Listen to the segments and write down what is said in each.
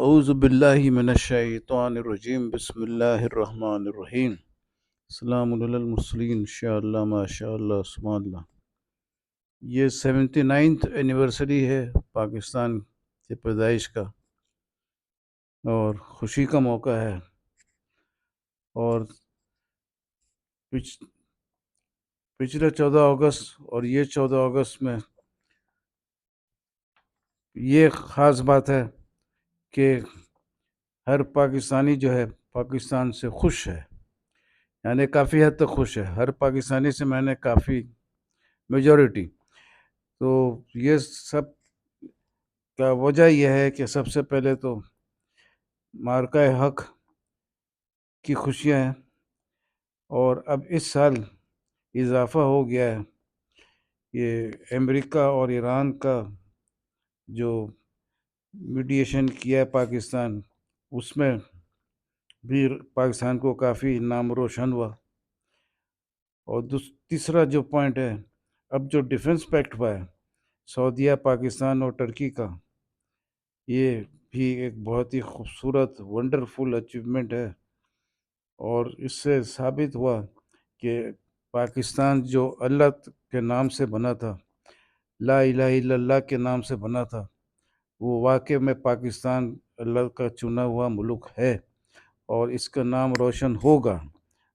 اعوذ باللہ من الشیطان الرجیم بسم اللہ الرحمن الرحیم السلام علی المرسلین انشاءاللہ ماشاءاللہ سبحان اللہ۔ یہ 79th اینیورسری ہے پاکستان کی پیدائش کا، اور خوشی کا موقع ہے۔ اور پچھلے 14 اگست اور یہ 14 اگست میں یہ خاص بات ہے کہ ہر پاکستانی جو ہے پاکستان سے خوش ہے، یعنی کافی حد تک خوش ہے۔ ہر پاکستانی سے میں نے کافی میجورٹی، تو یہ سب کا وجہ یہ ہے کہ سب سے پہلے تو مارکہ حق کی خوشیاں ہیں، اور اب اس سال اضافہ ہو گیا ہے یہ امریکہ اور ایران کا جو میڈیشن کیا ہے پاکستان، اس میں بھی پاکستان کو کافی نام روشن ہوا۔ اور تیسرا جو پوائنٹ ہے، اب جو ڈیفنس پیکٹ ہوا ہے سعودیہ، پاکستان اور ترکی کا، یہ بھی ایک بہت ہی خوبصورت ونڈرفل اچیومنٹ ہے، اور اس سے ثابت ہوا کہ پاکستان جو اللہ کے نام سے بنا تھا، لا الہ الا اللہ کے نام سے بنا تھا، وہ واقع میں پاکستان اللہ کا چنا ہوا ملک ہے، اور اس کا نام روشن ہوگا۔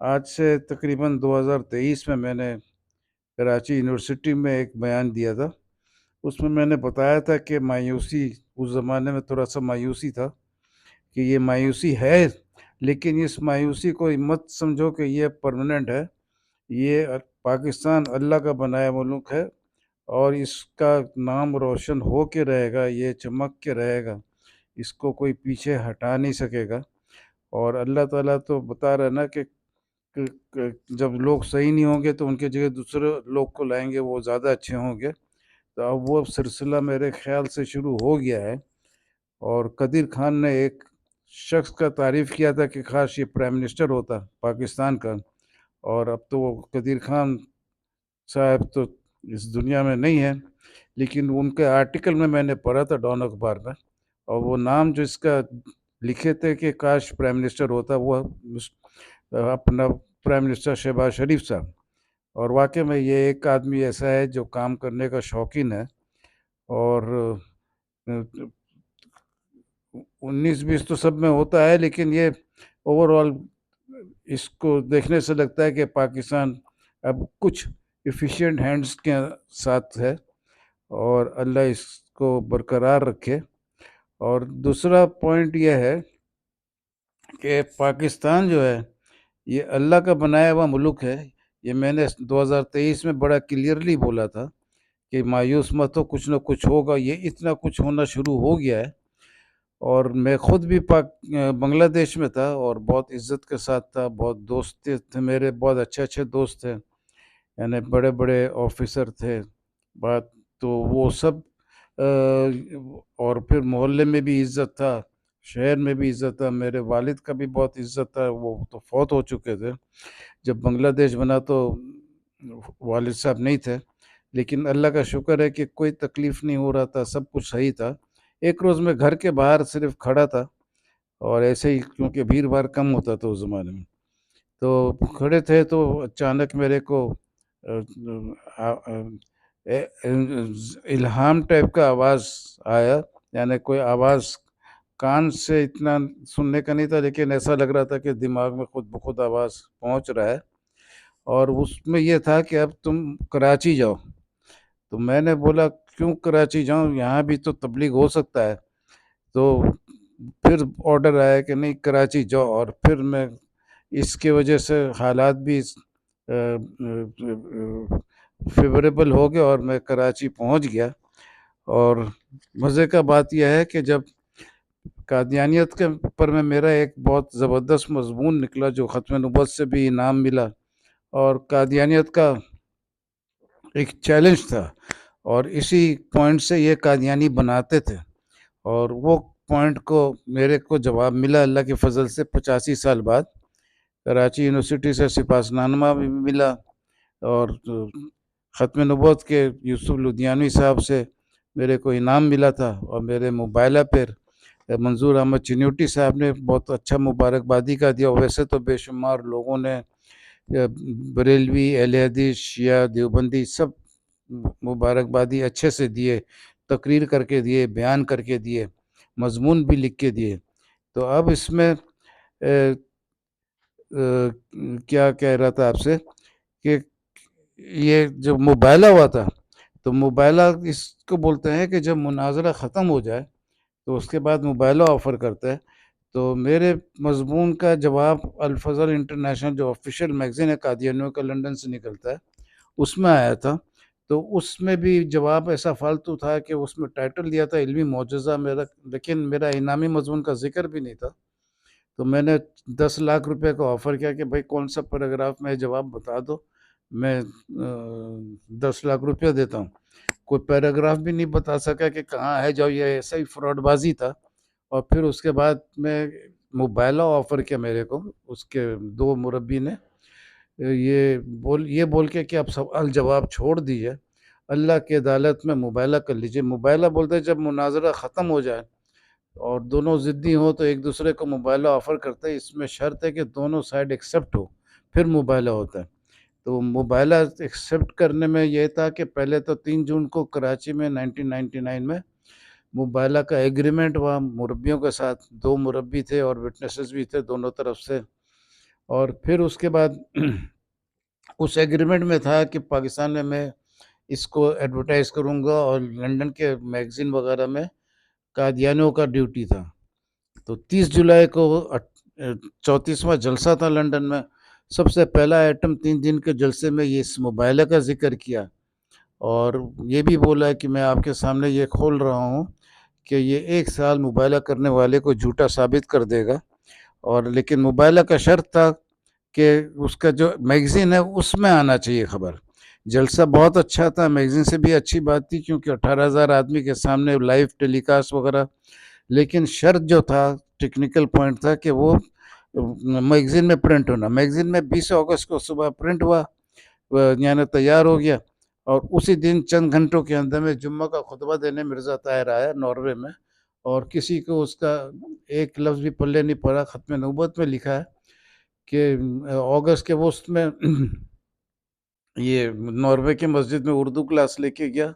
آج سے تقریباً 2023 میں نے کراچی یونیورسٹی میں ایک بیان دیا تھا، اس میں نے بتایا تھا کہ مایوسی، اس زمانے میں تھوڑا سا مایوسی تھا کہ یہ مایوسی ہے، لیکن اس مایوسی کو مت سمجھو کہ یہ پرماننٹ ہے۔ یہ پاکستان اللہ کا بنایا ملک ہے، اور اس کا نام روشن ہو کے رہے گا، یہ چمک کے رہے گا، اس کو کوئی پیچھے ہٹا نہیں سکے گا۔ اور اللہ تعالیٰ تو بتا رہا ہے نا کہ جب لوگ صحیح نہیں ہوں گے تو ان کے جگہ دوسرے لوگ کو لائیں گے، وہ زیادہ اچھے ہوں گے۔ تو اب وہ سلسلہ میرے خیال سے شروع ہو گیا ہے۔ اور قدیر خان نے ایک شخص کا تعریف کیا تھا کہ کاش یہ پرائم منسٹر ہوتا پاکستان کا، اور اب تو وہ قدیر خان صاحب تو اس دنیا میں نہیں ہے، لیکن ان کے آرٹیکل میں نے پڑھا تھا ڈان اخبار میں، اور وہ نام جو اس کا لکھے تھے کہ کاش پرائم منسٹر ہوتا، وہ اپنا پرائم منسٹر شہباز شریف صاحب۔ اور واقع میں یہ ایک آدمی ایسا ہے جو کام کرنے کا شوقین ہے، اور 19-20 تو سب میں ہوتا ہے، لیکن یہ اوور آل اس کو دیکھنے سے لگتا ہے کہ پاکستان اب کچھ ایفیشینٹ ہینڈز کے ساتھ ہے، اور اللہ اس کو برقرار رکھے۔ اور دوسرا پوائنٹ یہ ہے کہ پاکستان جو ہے یہ اللہ کا بنایا ہوا ملک ہے۔ یہ میں نے 2023 میں بڑا کلیئرلی بولا تھا کہ مایوس مت ہو، کچھ نہ کچھ ہوگا، یہ اتنا کچھ ہونا شروع ہو گیا ہے۔ اور میں خود بھی بنگلہ دیش میں تھا، اور بہت عزت کے ساتھ تھا، بہت دوست تھے میرے، بہت اچھے دوست تھے، یعنی بڑے بڑے آفیسر تھے بات، تو وہ سب اور پھر محلے میں بھی عزت تھا، شہر میں بھی عزت تھا، میرے والد کا بھی بہت عزت تھا، وہ تو فوت ہو چکے تھے جب بنگلہ دیش بنا، تو والد صاحب نہیں تھے، لیکن اللہ کا شکر ہے کہ کوئی تکلیف نہیں ہو رہا تھا، سب کچھ صحیح تھا۔ ایک روز میں گھر کے باہر صرف کھڑا تھا، اور ایسے ہی کیونکہ بھیڑ بھاڑ کم ہوتا تھا اس زمانے میں، تو کھڑے تھے تو اچانک میرے کو الہام ٹائپ کا آواز آیا، یعنی کوئی آواز کان سے اتنا سننے کا نہیں تھا، لیکن ایسا لگ رہا تھا کہ دماغ میں خود بخود آواز پہنچ رہا ہے، اور اس میں یہ تھا کہ اب تم کراچی جاؤ۔ تو میں نے بولا کیوں کراچی جاؤں، یہاں بھی تو تبلیغ ہو سکتا ہے۔ تو پھر آرڈر آیا کہ نہیں کراچی جاؤ، اور پھر میں اس کی وجہ سے حالات بھی فیوریبل ہو گئے، اور میں کراچی پہنچ گیا۔ اور مزے کا بات یہ ہے کہ جب قادیانیت کے پر میں میرا ایک بہت زبردست مضمون نکلا جو ختم نبوت سے بھی انعام ملا، اور قادیانیت کا ایک چیلنج تھا، اور اسی پوائنٹ سے یہ قادیانی بناتے تھے، اور وہ پوائنٹ کو میرے کو جواب ملا اللہ کے فضل سے 85 سال بعد۔ کراچی یونیورسٹی سے سپاس نامہ بھی ملا، اور ختم نبوت کے یوسف لدھیانوی صاحب سے میرے کو انعام ملا تھا، اور میرے موبائلہ پر منظور احمد چنیوٹی صاحب نے بہت اچھا مبارکبادی کا دیا. ویسے تو بے شمار لوگوں نے بریلوی، اہل حدیث، شیعہ، دیوبندی سب مبارکبادی اچھے سے دیے، تقریر کر کے دیے، بیان کر کے دیے، مضمون بھی لکھ کے دیے. تو اب اس میں کیا کہہ رہا تھا آپ سے کہ یہ جو مباہلہ ہوا تھا، تو مباہلہ اس کو بولتے ہیں کہ جب مناظرہ ختم ہو جائے تو اس کے بعد مباہلہ آفر کرتا ہے. تو میرے مضمون کا جواب الفضل انٹرنیشنل جو آفیشیل میگزین ہے قادیانیوں کا، لنڈن سے نکلتا ہے، اس میں آیا تھا. تو اس میں بھی جواب ایسا فالتو تھا کہ اس میں ٹائٹل دیا تھا علمی معجزہ میرا، لیکن میرا انعامی مضمون کا ذکر بھی نہیں تھا. تو میں نے 10 لاکھ روپے کا آفر کیا کہ بھائی کون سا پیراگراف میں جواب بتا دو، میں 10 لاکھ روپیہ دیتا ہوں. کوئی پیراگراف بھی نہیں بتا سکا کہ کہاں ہے. جو یہ ایسا ہی فراڈ بازی تھا. اور پھر اس کے بعد میں مباہلہ آفر کیا میرے کو، اس کے دو مربی نے یہ بول کے کہ اب سوال جواب چھوڑ دیجیے، اللہ کی عدالت میں مباہلہ کر لیجیے. مباہلہ بولتے ہیں جب مناظرہ ختم ہو جائے اور دونوں ضدی ہوں تو ایک دوسرے کو مباہلہ آفر کرتے ہیں. اس میں شرط ہے کہ دونوں سائڈ ایکسیپٹ ہو، پھر مباہلہ ہوتا ہے. تو مباہلہ ایکسیپٹ کرنے میں یہ تھا کہ پہلے تو 3 جون کو کراچی میں 1999 میں مباہلہ کا ایگریمنٹ ہوا مربیوں کے ساتھ. 2 مربی تھے اور وٹنسز بھی تھے دونوں طرف سے. اور پھر اس کے بعد اس ایگریمنٹ میں تھا کہ پاکستان میں میں اس کو ایڈورٹائز کروں گا، اور لنڈن کے میگزین وغیرہ میں قادیانیوں کا ڈیوٹی تھا. تو 30 جولائی کو 34واں جلسہ تھا لنڈن میں. سب سے پہلا ایٹم 3 دن کے جلسے میں یہ اس مباہلہ کا ذکر کیا، اور یہ بھی بولا کہ میں آپ کے سامنے یہ کھول رہا ہوں کہ یہ 1 سال مباہلہ کرنے والے کو جھوٹا ثابت کر دے گا. اور لیکن مباہلہ کا شرط تھا کہ اس کا جو میگزین ہے اس میں آنا چاہیے خبر. جلسہ بہت اچھا تھا، میگزین سے بھی اچھی بات تھی کیونکہ 18,000 آدمی کے سامنے لائیو ٹیلی کاسٹ وغیرہ. لیکن شرط جو تھا، ٹیکنیکل پوائنٹ تھا کہ وہ میگزین میں پرنٹ ہونا. میگزین میں 20 اگست کو صبح پرنٹ ہوا، یعنی تیار ہو گیا. اور اسی دن چند گھنٹوں کے اندر میں جمعہ کا خطبہ دینے مرزا طاہر آیا ناروے میں، اور کسی کو اس کا ایک لفظ بھی پلے نہیں پڑا. ختم نبوت میں لکھا ہے کہ اگست کے وسط میں یہ ناروے کی مسجد میں اردو کلاس لے کے گیا،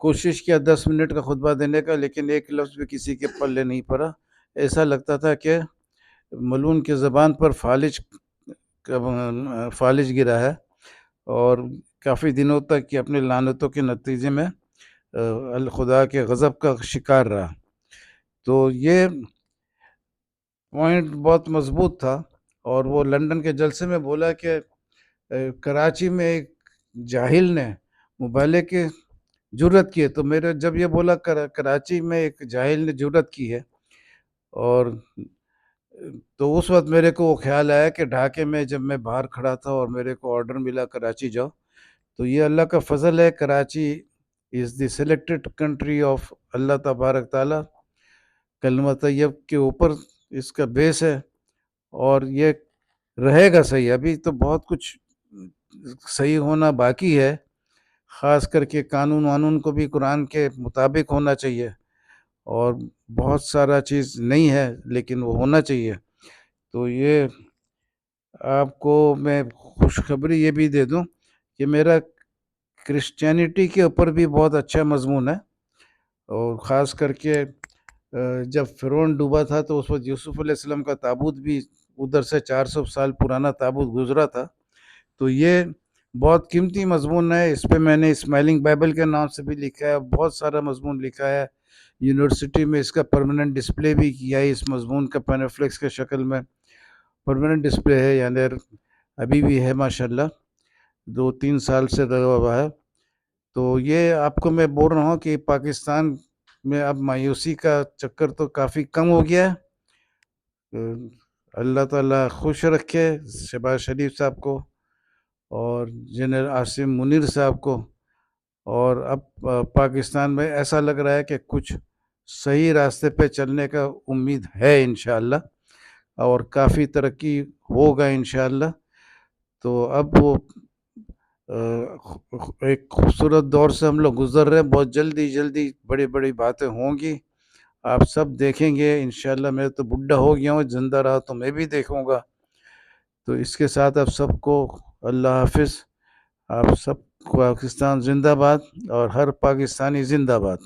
کوشش کیا 10 منٹ کا خطبہ دینے کا، لیکن ایک لفظ بھی کسی کے پلے نہیں پڑا. ایسا لگتا تھا کہ ملون کی زبان پر فالج گرا ہے، اور کافی دنوں تک یہ اپنے لعنتوں کے نتیجے میں خدا کے غضب کا شکار رہا. تو یہ پوائنٹ بہت مضبوط تھا. اور وہ لنڈن کے جلسے میں بولا کہ کراچی میں ایک جاہل نے مباہلے کی جرت کی ہے. تو میرے جب یہ بولا کراچی میں ایک جاہل نے جرت کی ہے، اور تو اس وقت میرے کو وہ خیال آیا کہ ڈھاکے میں جب میں باہر کھڑا تھا اور میرے کو آرڈر ملا کراچی جاؤ، تو یہ اللہ کا فضل ہے. کراچی از دی سلیکٹڈ کنٹری آف اللہ تبارک تعالیٰ. کلمہ طیب کے اوپر اس کا بیس ہے، اور یہ رہے گا صحیح. ابھی تو بہت کچھ صحیح ہونا باقی ہے، خاص کر کے قانون وانون کو بھی قرآن کے مطابق ہونا چاہیے، اور بہت سارا چیز نہیں ہے لیکن وہ ہونا چاہیے. تو یہ آپ کو میں خوشخبری یہ بھی دے دوں کہ میرا کرسچینٹی کے اوپر بھی بہت اچھا مضمون ہے. اور خاص کر کے جب فرعون ڈوبا تھا تو اس وقت یوسف علیہ السلام کا تابوت بھی ادھر سے 400 سال پرانا تابوت گزرا تھا. تو یہ بہت قیمتی مضمون ہے. اس پہ میں نے اسمائلنگ بائبل کے نام سے بھی لکھا ہے، بہت سارا مضمون لکھا ہے. یونیورسٹی میں اس کا پرماننٹ ڈسپلے بھی کیا ہے، اس مضمون کا پینفلیکس کے شکل میں پرماننٹ ڈسپلے ہے، یعنی ابھی بھی ہے ماشاءاللہ، 2-3 سال سے لگا ہوا ہے. تو یہ آپ کو میں بول رہا ہوں کہ پاکستان میں اب مایوسی کا چکر تو کافی کم ہو گیا ہے. اللہ تعالیٰ خوش رکھے شہباز شریف صاحب کو اور جنرل عاصم منیر صاحب کو. اور اب پاکستان میں ایسا لگ رہا ہے کہ کچھ صحیح راستے پہ چلنے کا امید ہے انشاءاللہ، اور کافی ترقی ہوگا انشاءاللہ. تو اب وہ ایک خوبصورت دور سے ہم لوگ گزر رہے ہیں. بہت جلدی بڑی بڑی باتیں ہوں گی، آپ سب دیکھیں گے انشاءاللہ. میں تو بڈھا ہو گیا ہوں، زندہ رہا تو میں بھی دیکھوں گا. تو اس کے ساتھ آپ سب کو اللہ حافظ. آپ سب پاکستان زندہ باد اور ہر پاکستانی زندہ باد.